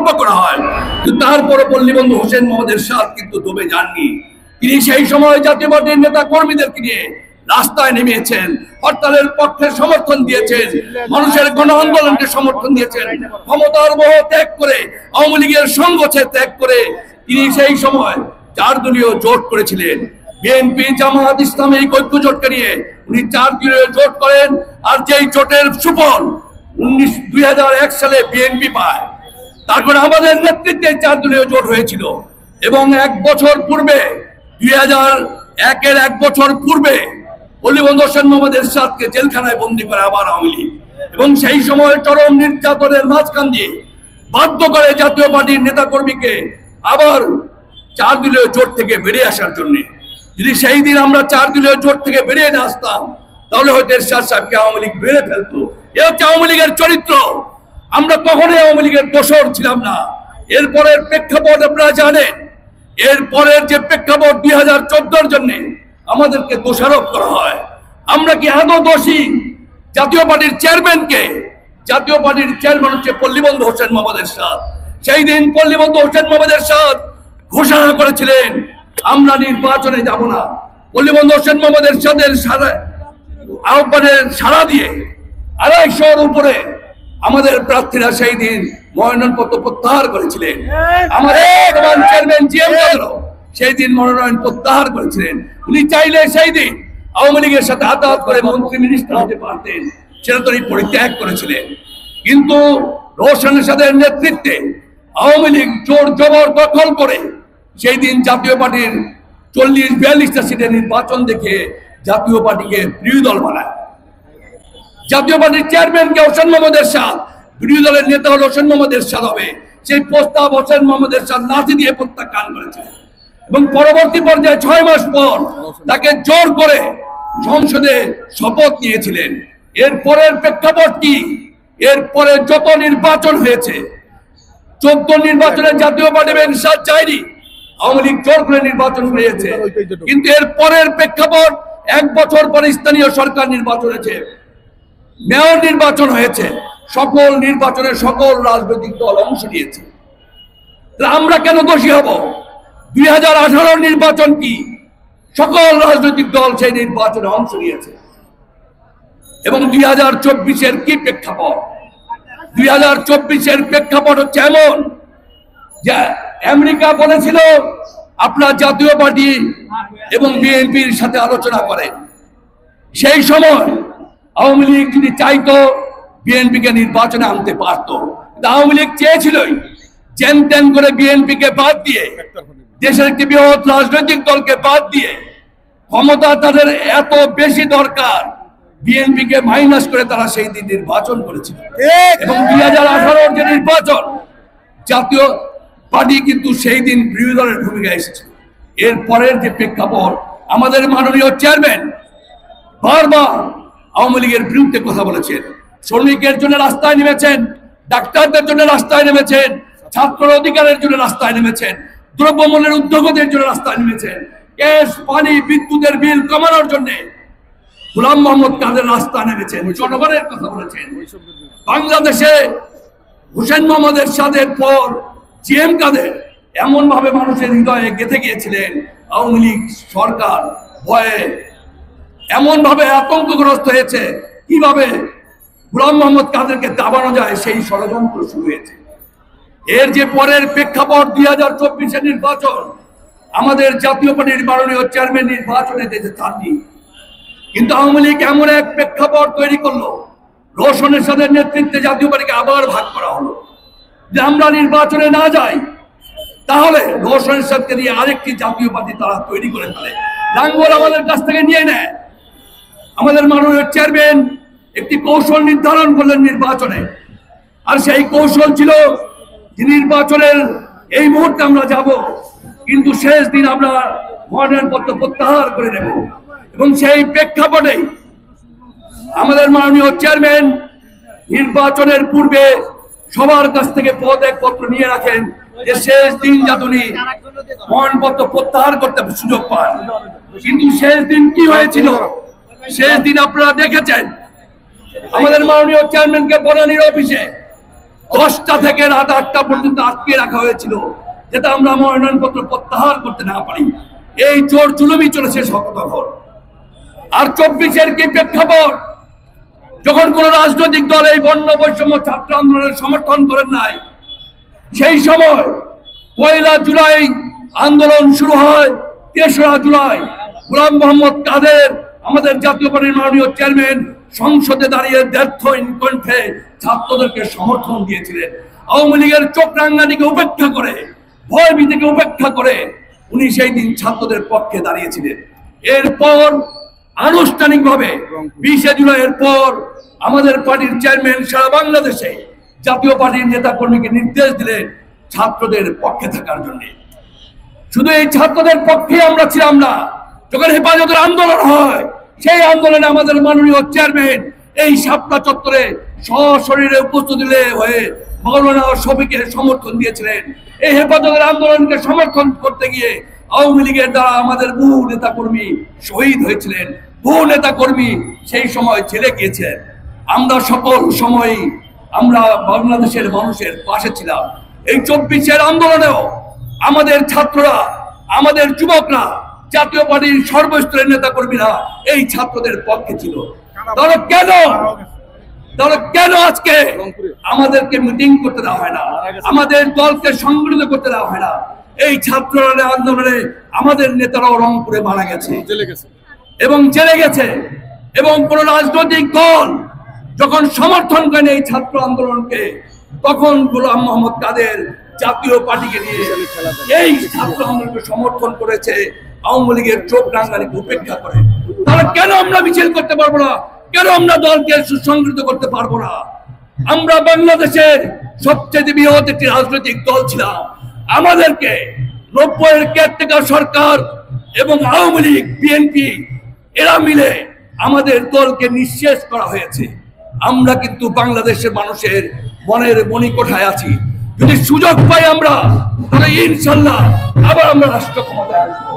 মন্তব্য করা হয়। কিন্তু তারপরে পল্লীবন্ধু হোসেন মোহাম্মদ এরশাদ কিন্তু দমে যাননি। তিনি সেই সময় জাতীয় পার্টির নেতা কর্মীদেরকে নিয়ে রাস্তায় নেমেছেন, হরতালের পক্ষে সমর্থন দিয়েছেন, মানুষের গণ আন্দোলনকে সমর্থন দিয়েছেন। ক্ষমতার মোহ ত্যাগ করে, আওয়ামী লীগের সঙ্গ ত্যাগ করে তিনি সেই সময় 4 দলীয় জোট করেছিলেন। বিএনপি, জামায়াত ইসলামী এই ঐক্য জোটকে নিয়ে উনি 4 দলীয় জোট করেন। আর যেই জোটের সুফল 2001 সালে বিএনপি পায়, তারপরে আমাদের নেতৃত্বে 4 দলীয় জোট হয়েছিল। এবং 1 বছর পূর্বে 2001-এর 1 বছর পূর্বে পল্লীবন্ধু হোসেন মোহাম্মদ এরশাদকে জেলখানায় বন্দী করে আবার আওয়ামী লীগ, এবং সেই সময় চরম নির্যাতনের মাঝখান দিয়ে বাধ্য করে জাতীয় পার্টির নেতা কর্মীকে আবার 4 দলীয় জোট থেকে বেরিয়ে আসার জন্য। যদি সেই দিন আমরা 4 দলীয় জোট থেকে বেরিয়ে না আসতাম, তাহলে হয়তো এরশাদ সাহেবকে আওয়ামী লীগ বেড়ে ফেলতো। এ হচ্ছে আওয়ামী লীগের চরিত্র। আমরা কখনোই আওয়ামী লীগের দোসর ছিলাম না। এরপরের প্রেক্ষাপট আপনারা জানেন। এরপরের যে প্রেক্ষাপট 2014-র জন্য আমাদেরকে দোষারোপ করা হয়। আমরা কি আদৌ দোষী? জাতীয় পার্টির চেয়ারম্যানকে, জাতীয় পার্টির চেয়ারম্যান হচ্ছে পল্লীবন্ধু হোসেন মোহাম্মদ এরশাদ। সেই দিন পল্লীবন্ধু হোসেন মোহাম্মদ এরশাদ ঘোষণা করেছিলেন আমরা নির্বাচনে যাব না। পল্লীবন্ধু হোসেন মোহাম্মদ এরশাদের আহ্বানের সাড়া দিয়ে 250-র উপরে আমাদের প্রার্থীরা সেই দিন মনোনয়নপত্র প্রত্যাহার করেছিলেন। আমাদের চেয়ারম্যান জিএম কাদেরও সেই দিন মনোনয়ন প্রত্যাহার করেছিলেন। উনি চাইলে সেই দিন আওয়ামী লীগের সাথে আতাত করে মন্ত্রী মিনিস্টার হতে পারতেন, সেটা তো পরিত্যাগ করেছিলেন। কিন্তু রওশন এরশাদের নেতৃত্বে আওয়ামী লীগ জোর জবর দখল করে সেই দিন জাতীয় পার্টির 40-42টা সিটের নির্বাচন দেখে জাতীয় পার্টিকে বিরোধী দল বানায়। জাতীয় পার্টির চেয়ারম্যানকে হোসেন মোহাম্মদ এরশাদ, বিরোধী দলের নেতা হল হোসেন মোহাম্মদ এরশাদ হবে, সেই প্রস্তাব হোসেন মোহাম্মদ এরশাদ লাঠি দিয়ে প্রত্যাখ্যান করেছে। এবং পরবর্তী পর্যায়ে 6 মাস পর তাকে জোর করে সংসদে শপথ নিয়েছিলেন। এরপরের প্রেক্ষাপট কি? এরপরে যত নির্বাচন হয়েছে, 14 নির্বাচনে জাতীয় পার্টি এরশাদ চাইনি, আওয়ামী লীগ জোর করে নির্বাচন হয়েছে। কিন্তু এর পরের প্রেক্ষাপট 1 বছর পরে স্থানীয় সরকার নির্বাচন হয়েছে, মেয়র নির্বাচন হয়েছে, সকল নির্বাচনে সকল রাজনৈতিক দল অংশ নিয়েছে। আমরা কেন দোষী হব? 2018 নির্বাচন কি? সকল রাজনৈতিক দল সেই নির্বাচনে অংশ নিয়েছে। এবং 2024-এর কি প্রেক্ষাপট? 2024-এর প্রেক্ষাপট হচ্ছে এমন যে আমেরিকা বলেছিল আপনার জাতীয় পার্টি এবং বিএনপির সাথে আলোচনা করেন। সেই সময় আওয়ামী লীগ যদি চাইতো বিএনপিকে নির্বাচনে আনতে পারত। আওয়ামী লীগ চেয়েছিলই জেন তেন করে বিএনপিকে বাদ দিয়ে, দেশের একটি বৃহৎ রাজনৈতিক দলকে বাদ দিয়ে, ক্ষমতা তাদের এত বেশি দরকার, বিএনপিকে মাইনাস করে তারা সেই দিন নির্বাচন করেছিল। এবং 2018-র যে নির্বাচন, জাতীয় পার্টি কিন্তু সেই দিন বিরোধী দলের ভূমিকা এসেছিল। এরপরের যে প্রেক্ষাপট, আমাদের মাননীয় চেয়ারম্যান বারবার আওয়ামী লীগের বিরুদ্ধে কথা বলেছেন, শ্রমিকের জন্য রাস্তায় নেমেছেন, ডাক্তারদের জন্য রাস্তায় নেমেছেন, ছাত্র অধিকারের জন্য রাস্তায় নেমেছেন, দ্রব্যমূল্যের উদ্যোগদের জন্য রাস্তায় নেমেছেন, গ্যাস, পানি, বিদ্যুতের বিল কমানোর জন্য গোলাম মোহাম্মদ কাদের রাস্তায় নেমেছেন, জনগণের কথা বলেছেন। বাংলাদেশে হোসেন মোহাম্মদ এরশাদের পর জিএম কাদের এমন ভাবে মানুষের হৃদয়ে গেঁথে গিয়েছিলেন, আওয়ামী লীগ সরকার ভয়ে এমন ভাবে আতঙ্কগ্রস্ত হয়েছে, কিভাবে গোলাম মোহাম্মদ কাদেরকে দাবানো যায় সেই ষড়যন্ত্র শুরু হয়েছে। এর যে পরের প্রেক্ষাপট 2024-এর নির্বাচন, আমাদের জাতীয় পার্টির মাননীয় চেয়ারম্যান নির্বাচনে যেতে চাননি, কিন্তু আওয়ামী লীগ এমন এক প্রেক্ষাপট তৈরি করলো, রওশন এরশাদের নেতৃত্বে জাতীয় পার্টিকে আবার ভাগ করা হলো যে আমরা নির্বাচনে না যাই, তাহলে রওশন এরশাদকে দিয়ে আরেকটি জাতীয় পার্টি তারা তৈরি করে ফেলে, লাঙ্গল আমাদের কাছ থেকে নিয়ে নেয়। আমাদের মাননীয় চেয়ারম্যান একটি কৌশল নির্ধারণ করলেন নির্বাচনে, আর সেই কৌশল ছিল যে নির্বাচনের এই মুহূর্তে আমরা যাব, কিন্তু শেষ দিন আমরা মনোনয়নপত্র প্রত্যাহার করে নেব। এবং সেই প্রেক্ষাপটে আমাদের মাননীয় চেয়ারম্যান নির্বাচনের পূর্বে সবার কাছ থেকে পদত্যাগপত্র নিয়ে রাখেন, যে শেষ দিন যাতে উনি মনোনয়নপত্র প্রত্যাহার করতে সুযোগ পান। কিন্তু শেষ দিন কি হয়েছিল? শেষ দিন আপনারা দেখেছেন, আমাদের মাননীয় চেয়ারম্যানকে বনানীর অফিসে 10টা থেকে রাত 8টা পর্যন্ত আটকে রাখা হয়েছিল, যাতে আমরা মনোনয়নপত্র প্রত্যাহার করতে না পারি। এই জোর জুলুমই চলেছে শতকর। আর 24-এর কি প্রেক্ষাপট, যখন কোন রাজনৈতিক দল এই বর্ণ বৈষম্য ছাত্র আন্দোলনের সমর্থন করেন নাই, সেই সময় 1 জুলাই আন্দোলন শুরু হয়। 3রা জুলাই গোলাম মোহাম্মদ কাদের, আমাদের জাতীয় পার্টির মাননীয় চেয়ারম্যান, সংসদে দাঁড়িয়ে দ্ব্যর্থহীন কণ্ঠে ছাত্রদেরকে সমর্থন দিয়েছিলেন। আওয়ামী লীগের চোখ রাঙানিকে উপেক্ষা করে, ভয় ভীতিকে উপেক্ষা করে উনি সেই দিন ছাত্রদের পক্ষে দাঁড়িয়েছিলেন। এরপর আনুষ্ঠানিকভাবে 20 জুলাইয়ের পর আমাদের পার্টির চেয়ারম্যান সারা বাংলাদেশে জাতীয় পার্টির নেতা কর্মীকে নির্দেশ দিলেন ছাত্রদের পক্ষে থাকার জন্য। শুধু এই ছাত্রদের পক্ষে আমরা ছিলাম না, যখন হেফাজতের আন্দোলন হয়, সেই আন্দোলনে আমাদের মাননীয় চেয়ারম্যান এই শাপলা চত্বরে সশরীরে উপস্থিত হয়ে মাওলানা শফিকের সমর্থন দিয়েছিলেন। এই হেফাজতের আন্দোলনকে সমর্থন করতে গিয়ে আওয়ামী লীগের দ্বারা আমাদের বহু নেতা কর্মী শহীদ হয়েছিলেন, বহু নেতা কর্মী সেই সময় ছেড়ে গিয়েছিলেন। আমরা সকল সময়ই আমরা বাংলাদেশের মানুষের পাশে ছিলাম। এই 24-এর আন্দোলনেও আমাদের ছাত্ররা, আমাদের যুবকরা, জাতীয় পার্টির সর্বস্তরের নেতা কর্মীরা এই ছাত্রদের পক্ষে ছিল। তাহলে কেন আজকে আমাদেরকে মিটিং করতে দেওয়া হয় না, আমাদের দলকে সংগঠিত করতে দেওয়া হয় না? এই ছাত্র আন্দোলনে আমাদের নেতারাও রংপুরে মারা গেছে এবং জেলে গেছে, এবং কোন রাজনৈতিক দল যখন সমর্থন করেন এই ছাত্র আন্দোলনকে, তখন গোলাম মোহাম্মদ কাদের জাতীয় পার্টিকে নিয়ে এই ছাত্র আন্দোলনকে সমর্থন করেছে, আওয়ামী লীগের চোখ রাঙানিকে উপেক্ষা করে। তাহলে কেন আমরা মিছিল করতে পারবো না? কেন আমরা দলকে সুসংগঠিত করতে পারবো না? আমরা বাংলাদেশের সবচেয়ে বৃহৎ একটি রাজনৈতিক দল ছিলাম। আমাদেরকে 90-এর কেয়ারটেকার সরকার এবং আওয়ামী লীগ, বিএনপি এরা মিলে আমাদের দলকে নিঃশেষ করা হয়েছে। আমরা কিন্তু বাংলাদেশের মানুষের মনের মণিকোঠায় আছি। যদি সুযোগ পাই আমরা, তাহলে ইনশাল্লাহ আবার আমরা রাষ্ট্র ক্ষমতায় আসবো।